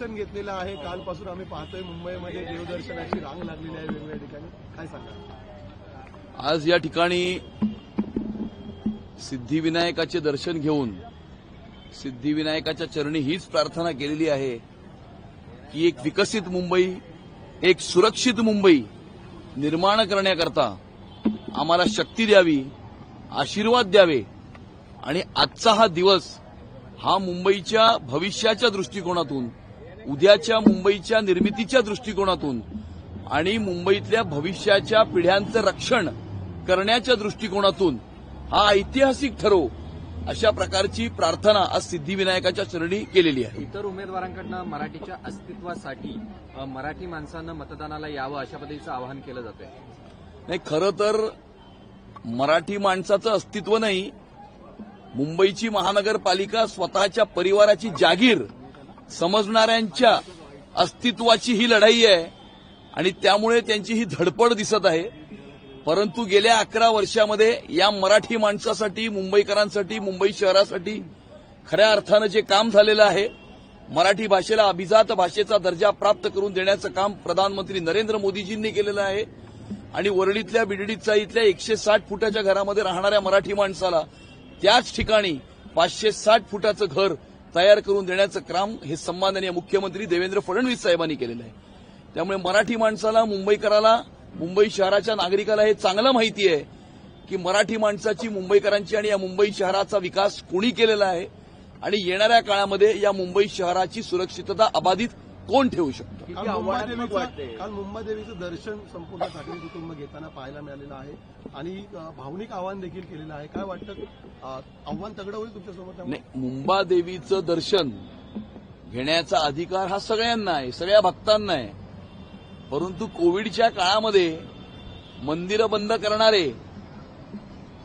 दर्शन घेतलेलं आहे. कालपासून आम्ही पाहतोय मुंबईमध्ये देवदर्शनाची रांग लागलेली आहे वेगवेगळ्या ठिकाणी. काय सांगा? आज या ठिकाणी सिद्धिविनायकाचे दर्शन घेऊन सिद्धिविनायकाच्या चरणी हीच प्रार्थना केलेली आहे की एक विकसित मुंबई, एक सुरक्षित मुंबई निर्माण करण्याकरता आम्हाला शक्ती द्यावी, आशीर्वाद द्यावे आणि आजचा हा दिवस हा मुंबईच्या भविष्याच्या दृष्टिकोनातून, उद्याच्या मुंबईच्या निर्मितीच्या दृष्टिकोनातून आणि मुंबईतल्या भविष्याच्या पिढ्यांचं रक्षण करण्याच्या दृष्टिकोनातून हा ऐतिहासिक ठरो, अशा प्रकारची प्रार्थना आज सिद्धिविनायकाच्या चरणी केलेली आहे. इतर उमेदवारांकडून मराठीच्या अस्तित्वासाठी मराठी माणसांना मतदानाला यावं अशा पद्धतीचं आवाहन केलं जातंय. नाही, खरं तर मराठी माणसाचं अस्तित्व नाही, मुंबईची महानगरपालिका स्वतःच्या परिवाराची जागीर समजणाऱ्यांच्या अस्तित्वाची ही लढाई आहे आणि त्यामुळे त्यांची ही धडपड दिसत आहे. परंतु गेल्या 11 वर्षामध्ये या मराठी माणसासाठी, मुंबईकरांसाठी, मुंबई शहरासाठी खऱ्या अर्थानं जे काम झालेलं आहे, मराठी भाषेला अभिजात भाषेचा दर्जा प्राप्त करून देण्याचं काम प्रधानमंत्री नरेंद्र मोदीजींनी केलेलं आहे आणि वरळीतल्या बिडडीचा इथल्या 160 फुटाच्या घरामध्ये राहणाऱ्या मराठी माणसाला त्याच ठिकाणी 560 फुटाचं घर तयार करून देण्याचं काम हे सन्माननीय मुख्यमंत्री देवेंद्र फडणवीस साहेबांनी केलेलं आहे. त्यामुळे मराठी माणसाला, मुंबईकराला, मुंबई शहराच्या नागरिकाला हे चांगलं माहिती आहे की मराठी माणसाची, मुंबईकरांची आणि या मुंबई शहराचा विकास कोणी केलेला आहे आणि येणाऱ्या काळामध्ये या मुंबई शहराची सुरक्षितता अबाधित कोण ठेवू शकतं. काल मुंबादेवीचं दर्शन संपूर्ण ठाकरे कुटुंब घेताना पाहायला मिळालेलं आहे आणि भावनिक आवाहन देखील केलेलं आहे. काय वाटतं, आव्हान तगडं होईल तुमच्यासोबत? नाही, मुंबादेवीचं दर्शन घेण्याचा अधिकार हा सगळ्यांना आहे, सगळ्या भक्तांना आहे. परंतु कोविडच्या काळामध्ये मंदिरं बंद करणारे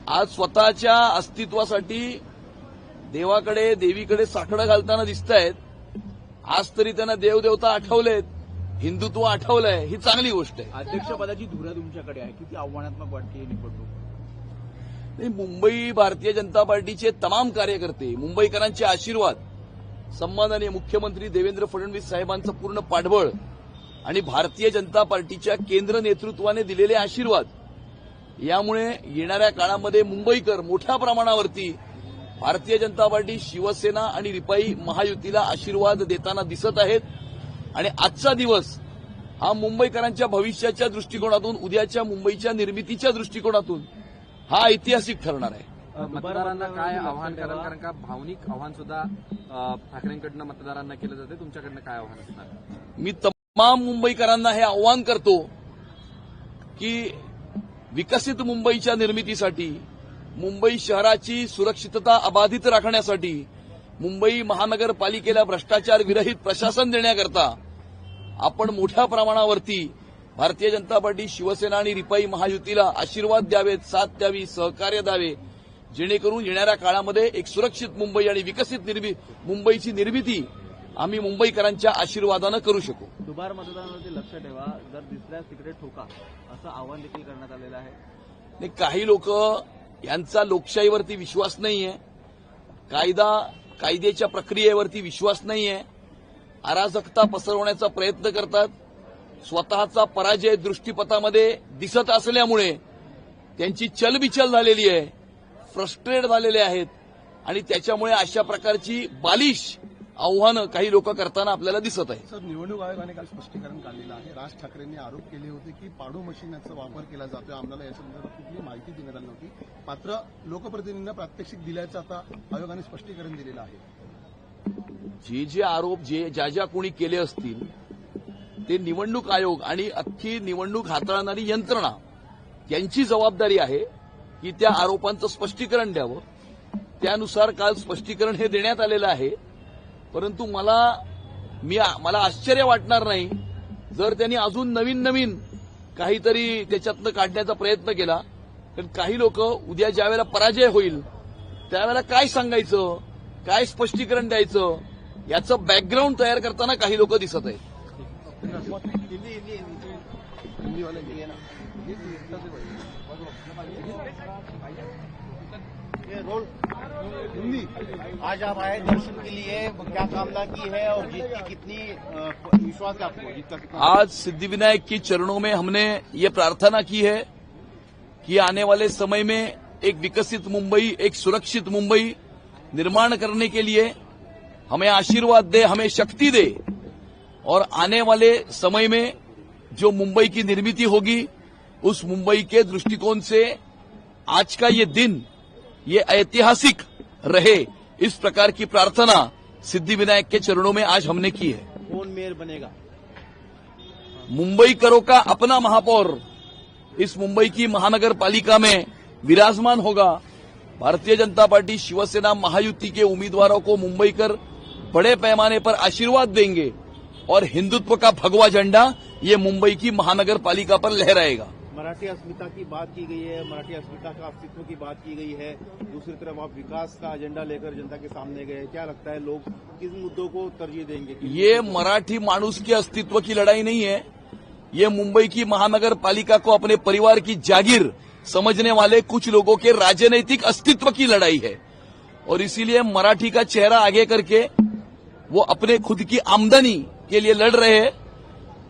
आज स्वतःच्या अस्तित्वासाठी देवाकडे, देवीकडे साकडं घालताना दिसतायत. आज तरी त्यांना देवदेवता आठवलेत, हिंदुत्व आठवलंय, ही चांगली गोष्ट आहे. अध्यक्षपदाची धुरा तुमच्याकडे आहे, किती आव्हानात्मक वाटते ही निवडणूक? नाही, मुंबई भारतीय जनता पार्टीचे तमाम कार्यकर्ते, मुंबईकरांचे आशीर्वाद, सन्माननीय मुख्यमंत्री देवेंद्र फडणवीस साहेबांचं पूर्ण पाठबळ आणि भारतीय जनता पार्टीच्या केंद्र नेतृत्वाने दिलेले आशीर्वाद, यामुळे येणाऱ्या काळामध्ये मुंबईकर मोठ्या प्रमाणावरती भारतीय जनता पार्टी, शिवसेना आणि रिपाई महायुतीला आशीर्वाद देताना दिसत आहेत आणि आजचा दिवस हा मुंबईकरांच्या भविष्याच्या दृष्टिकोनातून, उद्याच्या मुंबईच्या निर्मितीच्या दृष्टिकोनातून हा ऐतिहासिक ठरणार आहे. मतदारांना काय आवाहन कराल? कारण का भावनिक आव्हान सुद्धा ठाकरेंकडनं मतदारांना केलं जाते, तुमच्याकडनं काय आव्हान असणार? मी तमाम मुंबईकरांना हे आव्हान करतो की विकसित मुंबईच्या निर्मितीसाठी, मुंबई शहराची सुरक्षितता अबाधित राखण्यासाठी, मुंबई महानगरपालिकेला भ्रष्टाचार विरहित प्रशासन देण्याकरता आपण मोठ्या प्रमाणावरती भारतीय जनता पार्टी, शिवसेना आणि रिपाई महायुतीला आशीर्वाद द्यावेत, साथ द्यावी, सहकार्य द्यावे, जेणेकरून येणाऱ्या काळामध्ये एक सुरक्षित मुंबई आणि विकसित मुंबईची निर्मिती आम्ही मुंबईकरांच्या आशीर्वादानं करू शकू. दुबार मतदानावरती लक्ष ठेवा, जर दिसल्यास तिकडे ठोका, असं आवाहन देखील करण्यात आलेलं आहे. काही लोक यांचा लोकशाहीवरती विश्वास नाहीये, कायद्याच्या प्रक्रियेवरती विश्वास नाहीये, अराजकता पसरवण्याचा प्रयत्न करतात. स्वतःचा पराजय दृष्टीपथामध्ये दिसत असल्यामुळे त्यांची चलबिचल झालेली आहे, फ्रस्ट्रेट झालेले आहेत आणि त्याच्यामुळे अशा प्रकारची बालिश आव्हानं काही लोक करताना आपल्याला दिसत आहे. सर, निवडणूक आयोगाने काल स्पष्टीकरण काढलेलं आहे. राज ठाकरेंनी आरोप केले होते की पाडू मशीनचा वापर केला जातोय, आम्हाला या संदर्भात कुठली माहिती देण्यात आली नव्हती. मात्र लोकप्रतिनिधींना प्रात्यक्षिक दिल्याचं आता आयोगाने स्पष्टीकरण दिलेलं आहे. जे आरोप ज्या कोणी केले असतील ते निवडणूक आयोग आणि अख्खी निवडणूक हाताळणारी यंत्रणा यांची जबाबदारी आहे की त्या आरोपांचं स्पष्टीकरण द्यावं. त्यानुसार काल स्पष्टीकरण हे देण्यात आलेलं आहे. परंतु मला आश्चर्य वाटणार नाही जर त्यांनी अजून नवीन काहीतरी त्याच्यातनं काढण्याचा प्रयत्न केला. कारण काही लोक उद्या ज्यावेळेला पराजय होईल त्यावेळेला काय सांगायचं, काय स्पष्टीकरण द्यायचं, याचं बॅकग्राऊंड तयार करताना काही लोक दिसत आहेत. रोल हिंदी। आज आप आए दर्शन के लिए, क्या कामना की है और जीत की कितनी विश्वास है आपको? जीत का कितना? आज सिद्धिविनायक के चरणों में हमने ये प्रार्थना की है कि आने वाले समय में एक विकसित मुंबई, एक सुरक्षित मुंबई निर्माण करने के लिए हमें आशीर्वाद दे, हमें शक्ति दे, और आने वाले समय में जो मुंबई की निर्मित होगी उस मुंबई के दृष्टिकोण से आज का ये दिन ये ऐतिहासिक रहे, इस प्रकार की प्रार्थना सिद्धिविनायक के चरणों में आज हमने की है। कौन मेयर बनेगा? मुंबईकरों का अपना महापौर इस मुंबई की महानगर पालिका में विराजमान होगा। भारतीय जनता पार्टी शिवसेना महायुति के उम्मीदवारों को मुंबईकर बड़े पैमाने पर आशीर्वाद देंगे और हिंदुत्व का भगवा झंडा ये मुंबई की महानगर पालिका पर लहराएगा। मराठी अस्मिता की बात की गई है, मराठी अस्मिता का अस्तित्व की बात की गई है। दूसरी तरफ आप विकास का एजेंडा लेकर जनता के सामने गए। क्या लगता है लोग किस मुद्दों को तरजीह देंगे? ये मराठी मानुस के अस्तित्व की लड़ाई नहीं है, ये मुंबई की महानगर पालिका को अपने परिवार की जागीर समझने वाले कुछ लोगों के राजनीतिक अस्तित्व की लड़ाई है। और इसीलिए मराठी का चेहरा आगे करके वो अपने खुद की आमदनी के लिए लड़ रहे हैं,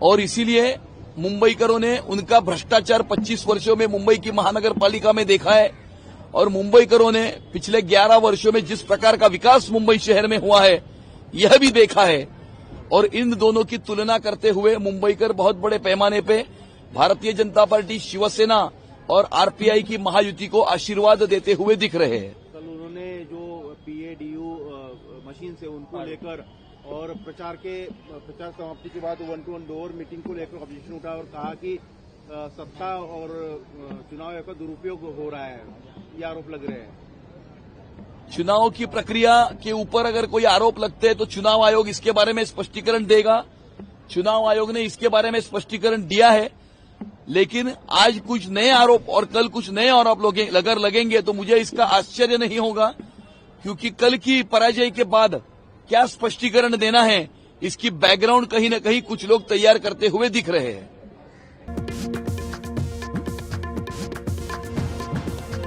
और इसीलिए मुंबईकरों ने उनका भ्रष्टाचार 25 वर्षों में मुंबई की महानगर पालिका में देखा है, और मुंबईकरों ने पिछले 11 वर्षों में जिस प्रकार का विकास मुंबई शहर में हुआ है यह भी देखा है। और इन दोनों की तुलना करते हुए मुंबईकर बहुत बड़े पैमाने पे भारतीय जनता पार्टी, शिवसेना और आरपीआई की महायुति को आशीर्वाद देते हुए दिख रहे हैं। कल उन्होंने जो PADU मशीन से उनको लेकर और प्रचार समाप्ति के बाद 1-to-1 डोर मीटिंग को लेकर ऑब्जेक्शन उठा और कहा कि सत्ता और चुनाव का दुरुपयोग हो रहा है, ये आरोप लग रहे हैं। चुनाव की प्रक्रिया के ऊपर अगर कोई आरोप लगते हैं तो चुनाव आयोग इसके बारे में स्पष्टीकरण देगा। चुनाव आयोग ने इसके बारे में स्पष्टीकरण दिया है, लेकिन आज कुछ नए आरोप और कल कुछ नए आरोप अगर लगेंगे तो मुझे इसका आश्चर्य नहीं होगा, क्योंकि कल की पराजय के बाद क्या स्पष्टीकरण देना है इसकी बैकग्राउंड कहीं न कहीं कुछ लोग तैयार करते हुए दिख रहे हैं।